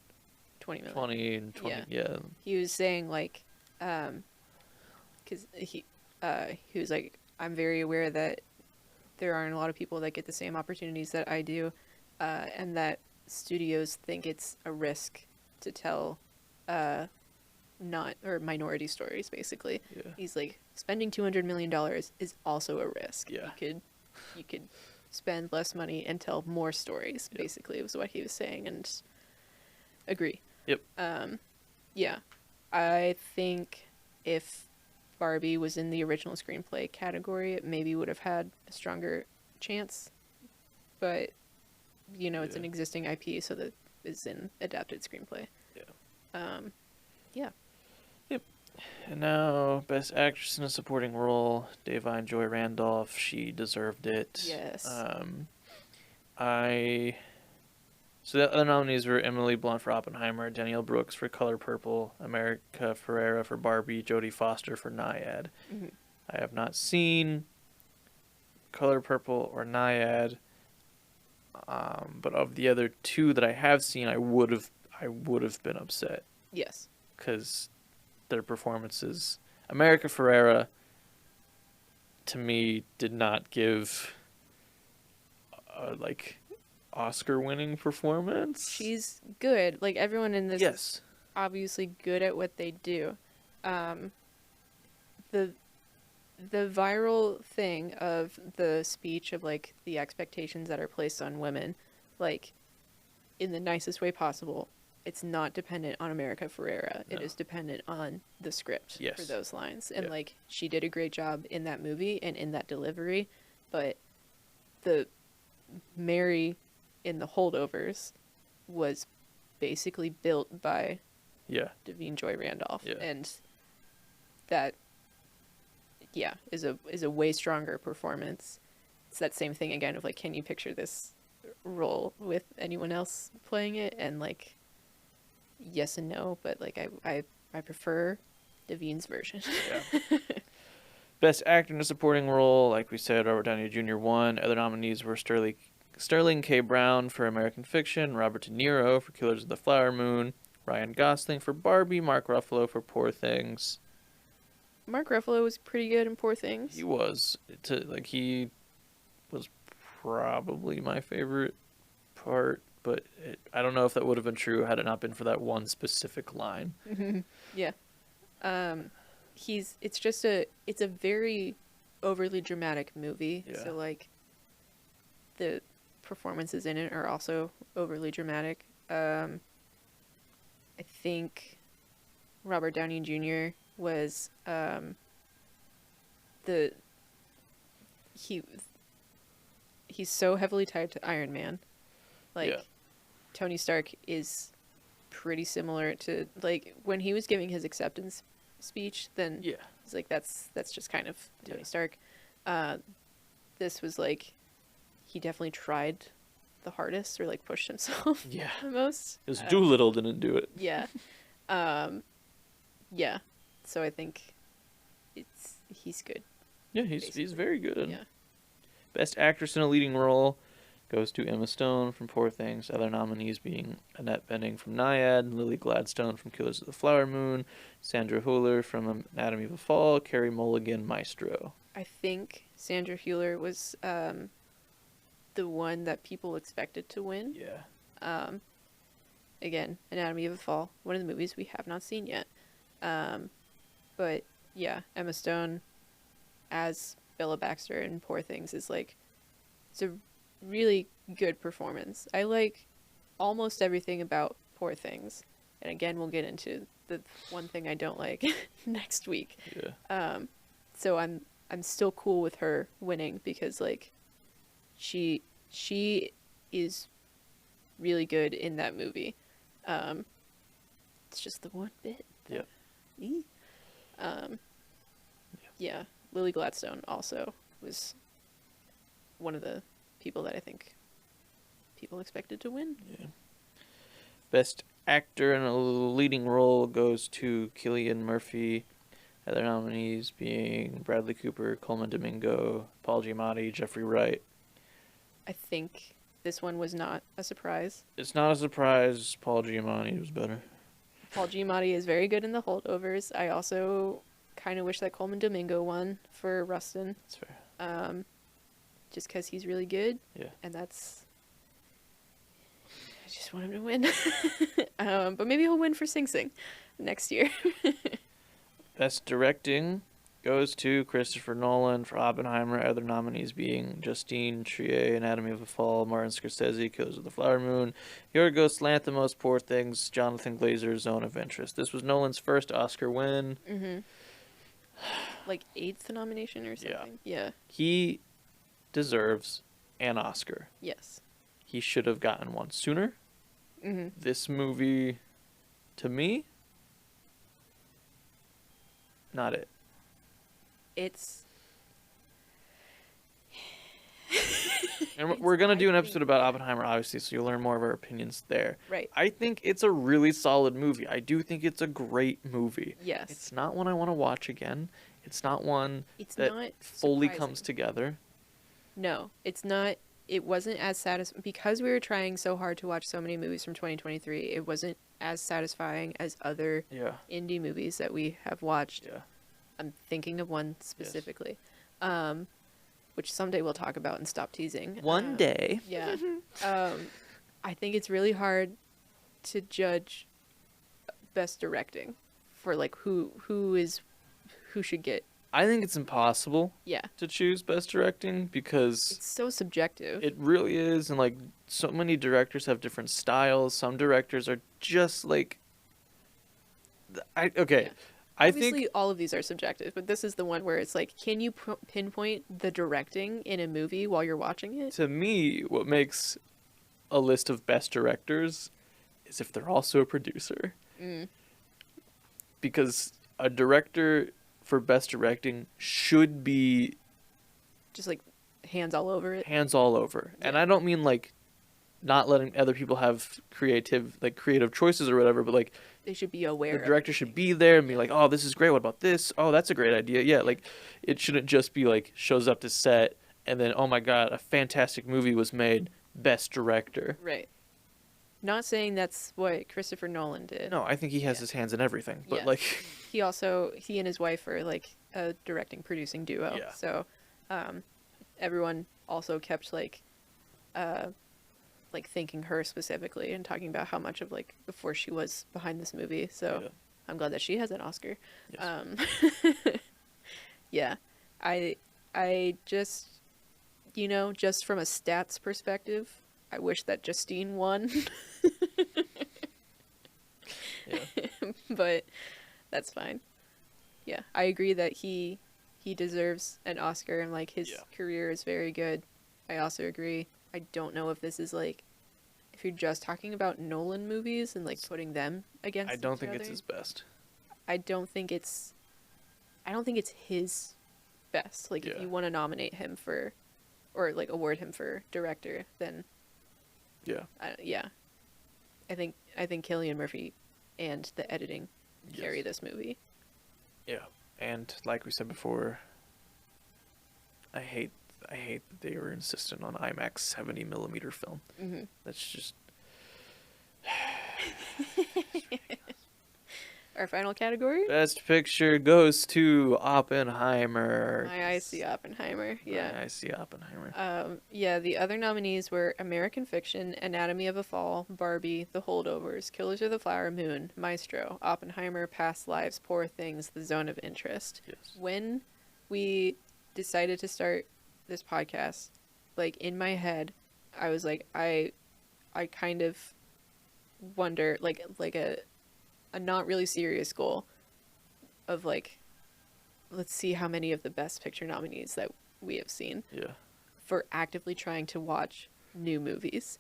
20 million. 20 and 20. Yeah. He was saying like, because he was like, I'm very aware that there aren't a lot of people that get the same opportunities that I do, and that studios think it's a risk to tell minority stories, basically. Yeah. He's like, spending $200 million is also a risk. Yeah. You could spend less money and tell more stories, basically, was what he was saying, and agree. Yep. Yeah. I think if Barbie was in the original screenplay category, it maybe would have had a stronger chance. But, it's an existing IP, so that is in adapted screenplay. Yeah. Yeah. Yep. And now, Best Actress in a Supporting Role, Davine Joy Randolph. She deserved it. Yes. So the other nominees were Emily Blunt for Oppenheimer, Danielle Brooks for Color Purple, America Ferrera for Barbie, Jodie Foster for Nyad. Mm-hmm. I have not seen Color Purple or Nyad, but of the other two that I have seen, I would have been upset. Yes. Because their performances, America Ferrera, to me, did not give like Oscar-winning performance. She's good. Like everyone in this is Yes. obviously good at what they do. Um, the the viral thing of the speech of like the expectations that are placed on women, like in the nicest way possible, it's not dependent on America Ferrera. No. It is dependent on the script for Yes. those lines. And Yeah. like she did a great job in that movie and in that delivery, but the Mary in the holdovers was basically built by Yeah. Davine Joy Randolph. Yeah. And that is a way stronger performance. It's that same thing again of like, can you picture this role with anyone else playing it? And like, yes and no, but like I prefer Davine's version. Yeah. Best actor in a supporting role, like we said, Robert Downey Jr. won. Other nominees were Sterling K. Brown for American Fiction, Robert De Niro for Killers of the Flower Moon, Ryan Gosling for Barbie, Mark Ruffalo for Poor Things. Mark Ruffalo was pretty good in Poor Things. He was he was probably my favorite part, but I don't know if that would have been true had it not been for that one specific line. Yeah. It's a very overly dramatic movie. Yeah. So like the performances in it are also overly dramatic. I think Robert Downey Jr. was he's so heavily tied to Iron Man. Like Yeah. Tony Stark is pretty similar to like when he was giving his acceptance speech, then Yeah. it's like that's just kind of Tony Yeah. Stark. This was like he definitely tried the hardest or like pushed himself Yeah. the most. Because Doolittle didn't do it. Yeah. Yeah. So I think he's good. Yeah, he's Basically. very good. Yeah. Best actress in a leading role goes to Emma Stone from Poor Things. Other nominees being Annette Bening from Nyad, Lily Gladstone from Killers of the Flower Moon, Sandra Hüller from Anatomy of a Fall, Carey Mulligan, Maestro. I think Sandra Hüller was the one that people expected to win. Yeah. Again, Anatomy of a Fall, one of the movies we have not seen yet. But yeah, Emma Stone as Bella Baxter in Poor Things is like, it's a really good performance. I like almost everything about Poor Things. And again, we'll get into the one thing I don't like next week. Yeah. So I'm still cool with her winning because like she is really good in that movie. It's just the one bit. Yep. Yeah. Lily Gladstone also was one of the people that I think people expected to win. Yeah. Best actor in a leading role goes to Cillian Murphy. Other nominees being Bradley Cooper, Coleman Domingo, Paul Giamatti, Jeffrey Wright. I think this one was not a surprise. It's not a surprise. Paul Giamatti was better. Paul Giamatti is very good in the holdovers. I also kind of wish that Coleman Domingo won for Rustin. That's fair. Just because he's really good. Yeah. And that's... I just want him to win. But maybe he'll win for Sing Sing next year. Best directing goes to Christopher Nolan for Oppenheimer. Other nominees being Justine Triet, Anatomy of a Fall, Martin Scorsese, Killers of the Flower Moon, Yorgos Lanthimos, Poor Things, Jonathan Glazer, Zone of Interest. This was Nolan's first Oscar win. Mm-hmm. Like 8th nomination or something. Yeah. He deserves an Oscar. Yes. He should have gotten one sooner. Mm-hmm. This movie, to me, not it. It's... And we're going to do an episode about Oppenheimer, obviously, so you'll learn more of our opinions there. Right. I think it's a really solid movie. I do think it's a great movie. Yes. It's not one I want to watch again. It's not one It's that not fully surprising. comes together. No, it's not. It wasn't as satisfying because we were trying so hard to watch so many movies from 2023. It wasn't as satisfying as other Yeah. indie movies that we have watched. Yeah. I'm thinking of one specifically. which someday we'll talk about and stop teasing. One day. Yeah. I think it's really hard to judge best directing for like who should get. I think it's impossible Yeah. to choose best directing because It's so subjective. it really is, and like so many directors have different styles. Some directors are just like I Yeah. I Obviously, think all of these are subjective, but this is the one where it's like, can you pinpoint the directing in a movie while you're watching it? to me what makes a list of best directors is if they're also a producer. Mm. Because a director for best directing should be Just like hands all over it. hands all over. And Yeah. I don't mean like not letting other people have creative choices or whatever, but like They should be aware. the director should be there and be like, "Oh, this is great. What about this? Oh, that's a great idea." Yeah, like it shouldn't just be like shows up to set and then, "Oh my God, a fantastic movie was made. Best director." Right. Not saying that's what Christopher Nolan did. No, I think he has Yeah. his hands in everything. But Yeah. like, He and his wife are like a directing producing duo. Yeah. So, everyone also kept like thanking her specifically and talking about how much of like the force she was behind this movie. So Yeah. I'm glad that she has an Oscar. Yes. Yeah, I just, just from a stats perspective, I wish that Justine won. Yeah. But that's fine. Yeah, I agree that he deserves an Oscar and like his Yeah. career is very good. I also agree. I don't know if this is like if you're just talking about Nolan movies and like putting them against I don't each think it's other. his best. I don't think it's his best. Like if Yeah. you want to nominate him for or like award him for director, then Yeah. yeah. I think Cillian Murphy and the editing carry Yes. this movie. Yeah. And like we said before, I hate that they were insistent on IMAX 70mm film. Mm-hmm. That's just Our final category? best picture goes to Oppenheimer. My eyes see Oppenheimer. Yeah. I see Oppenheimer. Yeah, the other nominees were American Fiction, Anatomy of a Fall, Barbie, The Holdovers, Killers of the Flower Moon, Maestro, Oppenheimer, Past Lives, Poor Things, The Zone of Interest. Yes. When we decided to start this podcast, like in my head, I was like, I kind of wonder, like a not really serious goal of like, let's see how many of the Best Picture nominees that we have seen Yeah. for actively trying to watch new movies.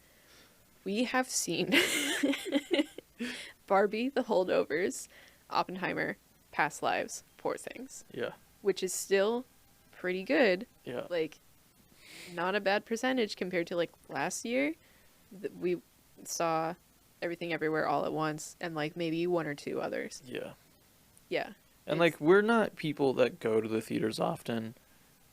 We have seen Barbie, The Holdovers, Oppenheimer, Past Lives, Poor Things, Yeah. which is still pretty good. Yeah. Like, not a bad percentage compared to like last year. We saw Everything Everywhere All at Once and like maybe one or two others. Yeah. Yeah. And It's- like we're not people that go to the theaters often.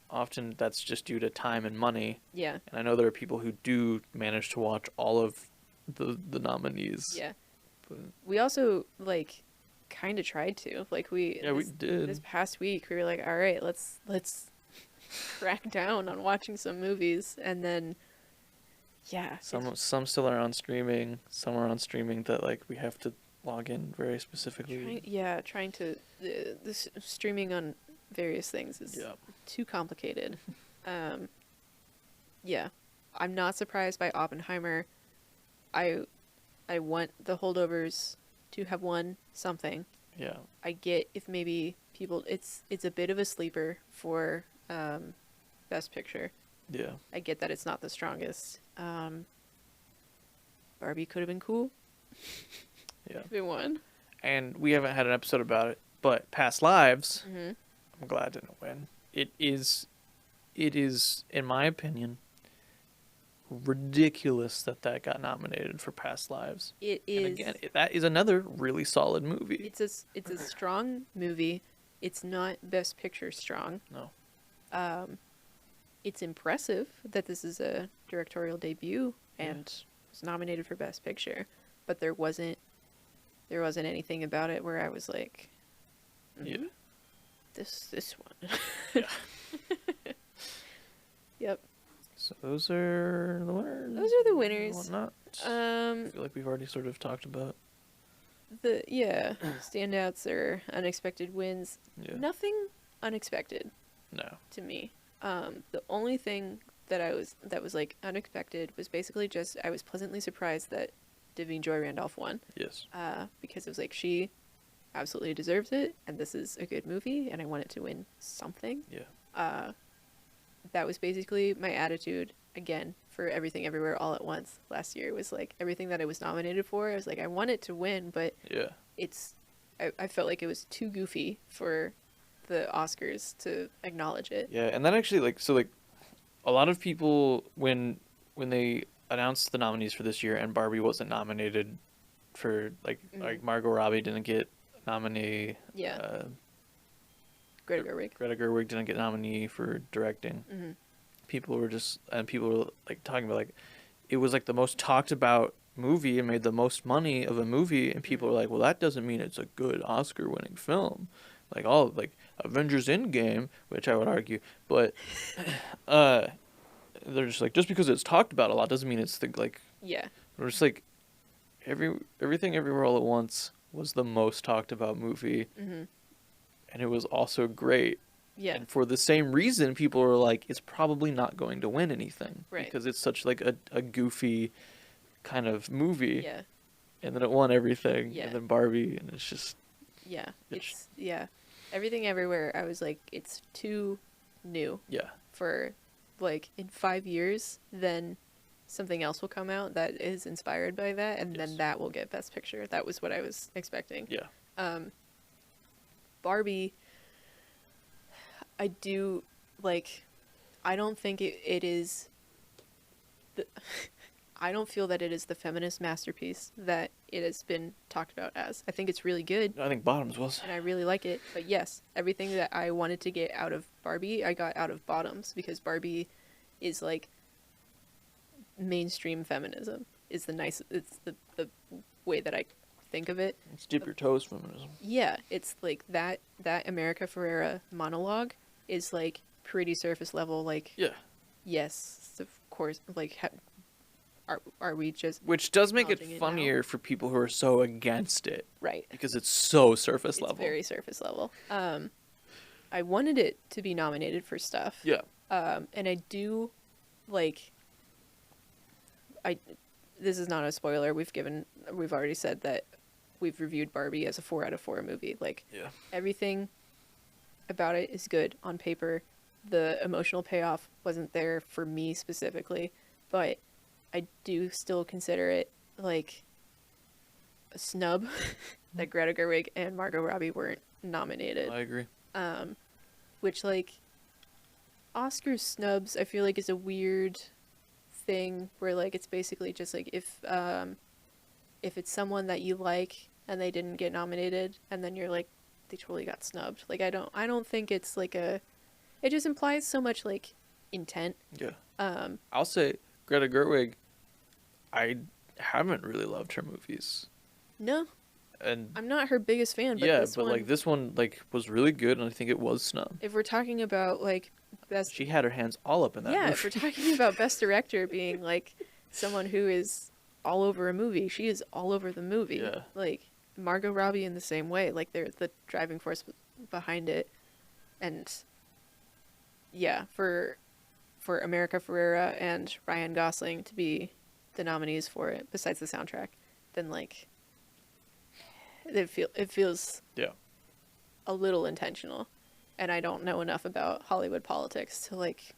Often that's just due to time and money. Yeah. And I know there are people who do manage to watch all of the nominees. Yeah. But We also like kind of tried to. Like we yeah, we did. this past week we were like, all right, let's crack down on watching some movies, and then yeah, Some still are on streaming. Some are on streaming that like we have to log in very specifically. trying to this streaming on various things is Yeah. too complicated. Yeah, I'm not surprised by Oppenheimer. I want The Holdovers to have won something. Yeah. I get if maybe people it's a bit of a sleeper for Best Picture. Yeah. I get that it's not the strongest. Barbie could have been cool Yeah. if it won. And we haven't had an episode about it, but Past Lives, Mm-hmm. I'm glad it didn't win. It is in my opinion ridiculous that got nominated for Past Lives. It And is. again, that is another really solid movie. It's a strong movie. It's not Best Picture strong. No. It's impressive that this is a directorial debut and was nominated for Best Picture, but there wasn't anything about it where I was like, Yeah. this one. Yeah. Yep. So those are the winners. Those are the winners. And whatnot. I feel like we've already sort of talked about. Standouts are unexpected wins. Yeah. Nothing unexpected. No. To me. The only thing that was like unexpected was basically just I was pleasantly surprised that Davine Joy Randolph won. Yes. Because it was like she absolutely deserves it, and this is a good movie, and I want it to win something. Yeah. That was basically my attitude again for Everything Everywhere All at Once last year. It was like everything that it was nominated for, I was like, I want it to win, but yeah, I felt like it was too goofy for the Oscars to acknowledge it. Yeah, and that actually a lot of people when they announced the nominees for this year and Barbie wasn't nominated for like Margot Robbie didn't get nominee. Yeah. Greta Gerwig didn't get nominee for directing. Mm-hmm. People were like talking about like it was like the most talked about movie and made the most money of a movie, and people were like, well, that doesn't mean it's a good Oscar winning film. Like all like Avengers Endgame, which I would argue, but they're just like, just because it's talked about a lot doesn't mean it's the like. Yeah. We're just like Everything Everywhere All at Once was the most talked about movie, and it was also great. Yeah. And for the same reason, people were like, it's probably not going to win anything, right? Because it's such like a goofy kind of movie. Yeah. And then it won everything. Yeah. And then Barbie, and it's just. Yeah. It's Everything Everywhere. I was like, it's too new. Yeah. For like in 5 years, then something else will come out that is inspired by that, and then that will get Best Picture. That was what I was expecting. Yeah. Barbie, I do like. I don't think it is. I don't feel that it is the feminist masterpiece that it has been talked about as. I think it's really good. I think Bottoms was. And I really like it. But yes, everything that I wanted to get out of Barbie, I got out of Bottoms, because Barbie is like mainstream feminism. It's the way that I think of it. It's dip your toes feminism. Yeah, it's like that America Ferrera monologue is like pretty surface level. Like, yeah, yes, of course. Like, are we just, which does make it funnier for people who are so against it, right? Because it's so surface level. It's very surface level. I wanted it to be nominated for stuff. Yeah. And I do like. This is not a spoiler. We've already said that we've reviewed Barbie as a 4 out of 4 movie. Like, yeah, everything about it is good on paper. The emotional payoff wasn't there for me specifically, but I do still consider it like a snub that Greta Gerwig and Margot Robbie weren't nominated. I agree. Which, like, Oscar snubs, I feel like is a weird thing where, like, it's basically just like if it's someone that you like and they didn't get nominated, and then you're like, they totally got snubbed. Like, I don't think it's like it just implies so much like intent. Yeah. I'll say Greta Gerwig, I haven't really loved her movies. No. And I'm not her biggest fan, but yeah, but like this one like was really good, and I think it was snubbed. If we're talking about like best, she had her hands all up in that movie. Yeah, if we're talking about best director being like someone who is all over a movie, she is all over the movie. Yeah. Like Margot Robbie in the same way, like they're the driving force behind it. And yeah, for America Ferrera and Ryan Gosling to be the nominees for it, besides the soundtrack, then like it feels a little intentional. And I don't know enough about Hollywood politics to like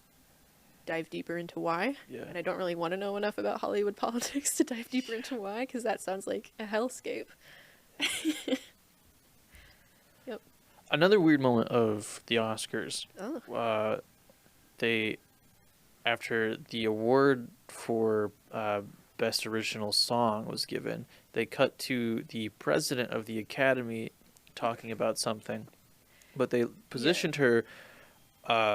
dive deeper into why. Yeah. And I don't really want to know enough about Hollywood politics to dive deeper into why, because that sounds like a hellscape. Yep. Another weird moment of the Oscars. Oh. They, after the award for Best Original Song was given, they cut to the president of the Academy talking about something, but they positioned her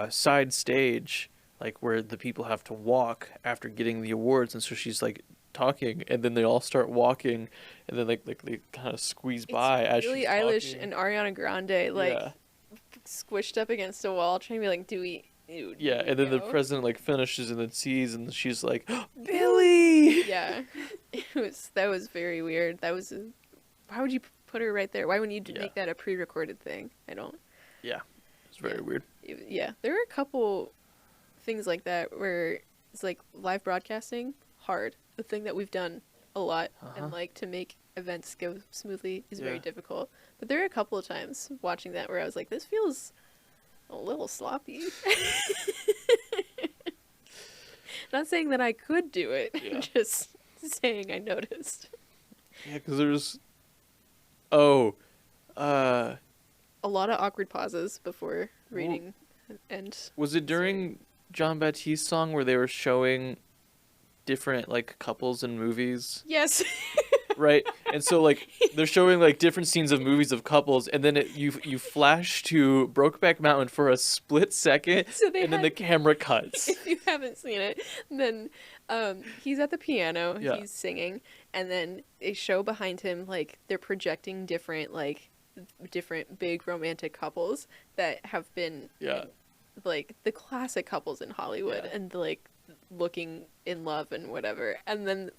side stage, like where the people have to walk after getting the awards, and so she's like talking, and then they all start walking, and then like they kind of squeeze by as Billie she's Eilish talking. and Ariana Grande like squished up against a wall, trying to be like, do we Yeah, and then the no. president like finishes and then sees, and she's like, Billy. Yeah, that was very weird. Why would you put her right there? Why would you Yeah. make that a pre-recorded thing? I don't. Yeah, it's very weird. Yeah, there were a couple things like that where it's like live broadcasting hard. The thing that we've done a lot, and like to make events go smoothly is very difficult. But there were a couple of times watching that where I was like, this feels a little sloppy. Not saying that I could do it, just saying I noticed. Yeah, because there's A lot of awkward pauses before reading, and was it during John Baptiste's song where they were showing different like couples in movies? yes. Right, and so like they're showing like different scenes of movies of couples, and then you flash to Brokeback Mountain for a split second, and then the camera cuts. If you haven't seen it, then he's at the piano, he's singing, and then they show behind him like they're projecting different big romantic couples that have been like the classic couples in Hollywood and like looking in love and whatever, and then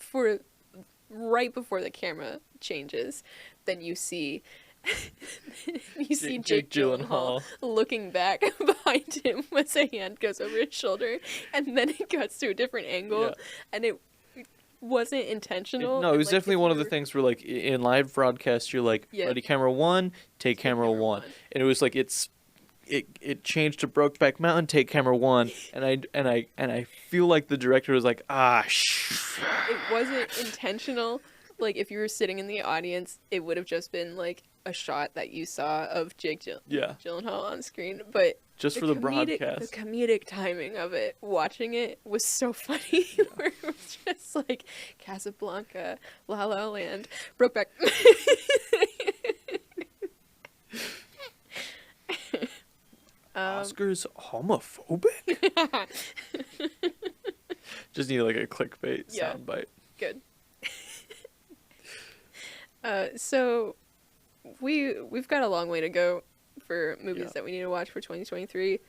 right before the camera changes, then you see Jake Gyllenhaal looking back behind him as a hand goes over his shoulder, and then it cuts to a different angle, and it wasn't intentional. No, it was definitely one of the things where like in live broadcast you're like, ready camera one, take camera one, and it was like it changed to Brokeback Mountain, take camera one, and I feel like the director was like, it wasn't intentional. Like if you were sitting in the audience, it would have just been like a shot that you saw of Jake Gyllenhaal on screen, but just for the broadcast, the comedic timing of it, watching it was so funny. Where it was just like Casablanca, La La Land, Brokeback. Oscar's homophobic? Just need like a clickbait soundbite. Good. So we've got a long way to go for movies that we need to watch for 2023,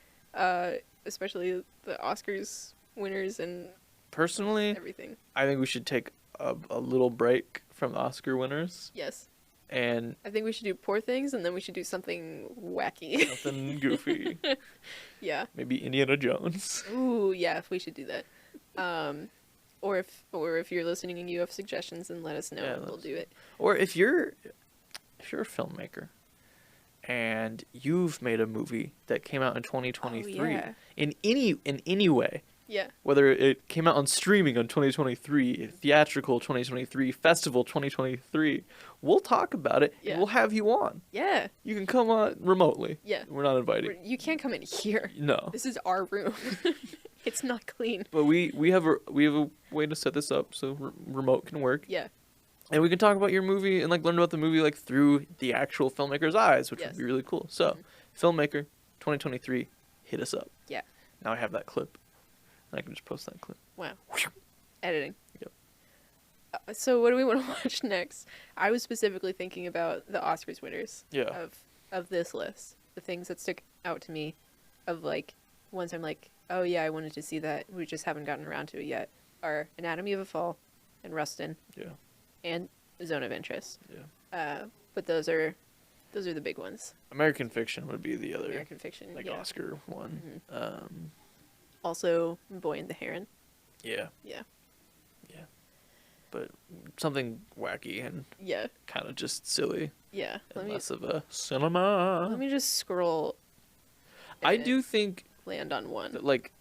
especially the Oscars winners and personally everything. I think we should take a little break from the Oscar winners. Yes. And I think we should do Poor Things, and then we should do something wacky. Something goofy. Yeah. Maybe Indiana Jones. Ooh, yeah, we should do that. Or if you're listening and you have suggestions, then let us know and we'll do it. Or if you're a filmmaker and you've made a movie that came out in 2023 in any way. Yeah. Whether it came out on streaming on 2023, theatrical 2023, festival 2023, we'll talk about it. Yeah. And we'll have you on. Yeah. You can come on remotely. Yeah. We're not inviting. You can't come in here. No. This is our room. It's not clean. But we have a way to set this up so remote can work. Yeah. And we can talk about your movie and like learn about the movie like through the actual filmmaker's eyes, which would be really cool. So, filmmaker 2023, hit us up. Yeah. Now I have that clip. And I can just post that clip. Wow. Editing. Yep. So what do we want to watch next? I was specifically thinking about the Oscars winners of this list. The things that stick out to me of like ones I'm like, oh yeah, I wanted to see that. We just haven't gotten around to it yet. Are Anatomy of a Fall and Rustin. Yeah. And Zone of Interest. Yeah. But those are the big ones. American Fiction would be the other American Fiction, Oscar one. Mm-hmm. Also, Boy and the Heron. Yeah. Yeah. Yeah. But something wacky and kind of just silly. Yeah. Less of a cinema. Let me just scroll. I do think land on one. That, like,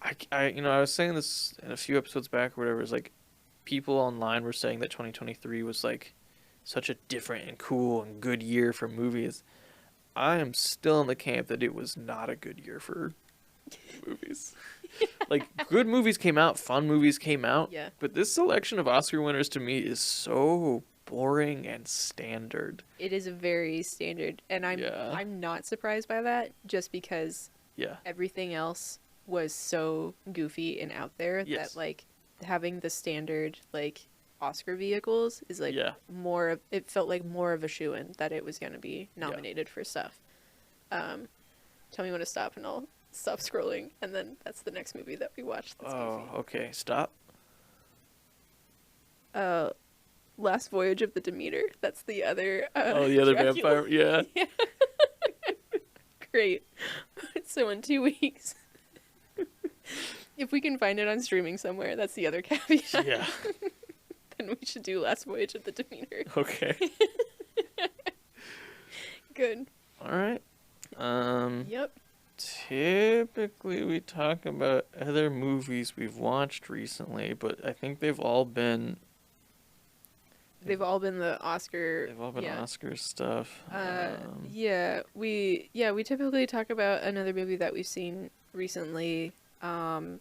I was saying this in a few episodes back or whatever. It's like people online were saying that 2023 was like such a different and cool and good year for movies. I am still in the camp that it was not a good year for movies. Like, good movies came out, fun movies came out, but this selection of Oscar winners to me is so boring and standard. It is a very standard, and I'm not surprised by that, just because everything else was so goofy and out there that like having the standard like Oscar vehicles is like it felt like more of a shoo-in that it was going to be nominated for stuff. Tell me when to stop and I'll stop scrolling, and then that's the next movie that we watch. That's Oh, goofy. okay. Stop. Last Voyage of the Demeter. That's the other. The other Dracula. vampire. Yeah. Yeah. Great. So in 2 weeks, if we can find it on streaming somewhere, that's the other caveat. Yeah. Then we should do Last Voyage of the Demeter. Okay. Good. All right. Yep. Typically, we talk about other movies we've watched recently, but I think they've all been They've all been the Oscar. Yeah. Oscar stuff. We typically talk about another movie that we've seen recently. I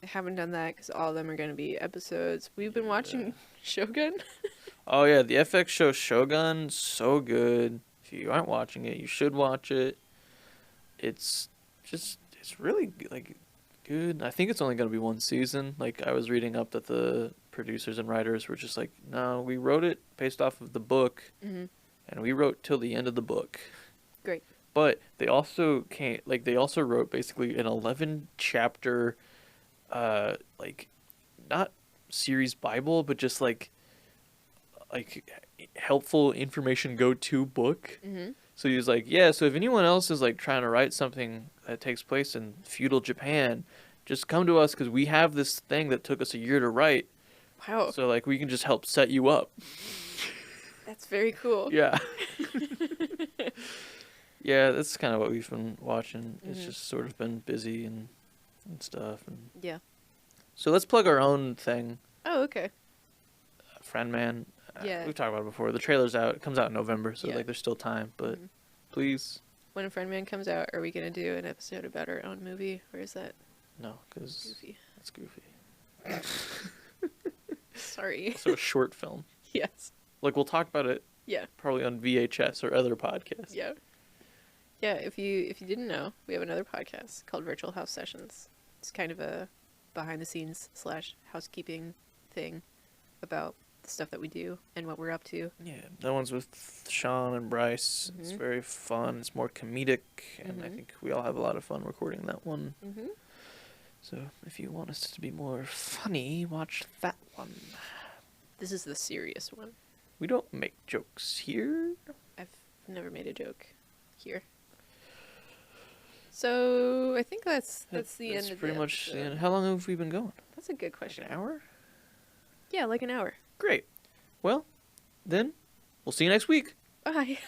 haven't done that because all of them are going to be episodes. We've been watching Shogun. Oh yeah, the FX show Shogun, so good. If you aren't watching it, you should watch it. It's really like good. I think it's only going to be one season. Like I was reading up that the producers and writers were just like, no, we wrote it based off of the book, and we wrote till the end of the book. Great. But they also wrote basically an 11-chapter, like not series Bible, but just like helpful information go-to book. So he was like, yeah, so if anyone else is like trying to write something that takes place in feudal Japan, just come to us because we have this thing that took us a year to write. Wow. So like we can just help set you up. That's very cool. Yeah. Yeah, that's kind of what we've been watching. It's just sort of been busy and stuff. And Yeah. so let's plug our own thing. Oh, okay. Friend Man. Yeah. We've talked about it before. The trailer's out. It comes out in November, so Yeah. like there's still time. But please, When Friend Man comes out, are we going to do an episode about our own movie, or is that no, because goofy? it's goofy. Sorry. So a short film. Yes. Like we'll talk about it Yeah. probably on VHS or other podcasts. Yeah. Yeah, if you didn't know, we have another podcast called Virtual House Sessions. It's kind of a behind the scenes / housekeeping thing about the stuff that we do and what we're up to. Yeah, that one's with Sean and Bryce. It's very fun. It's more comedic, and I think we all have a lot of fun recording that one. So if you want us to be more funny, watch that one. This is the serious one. We don't make jokes here. I've never made a joke here. So I think that's the end of the That's pretty much the episode. end. How long have we been going? That's a good Like question. an hour? Yeah, like an hour. Great. Well, then we'll see you next week. Bye.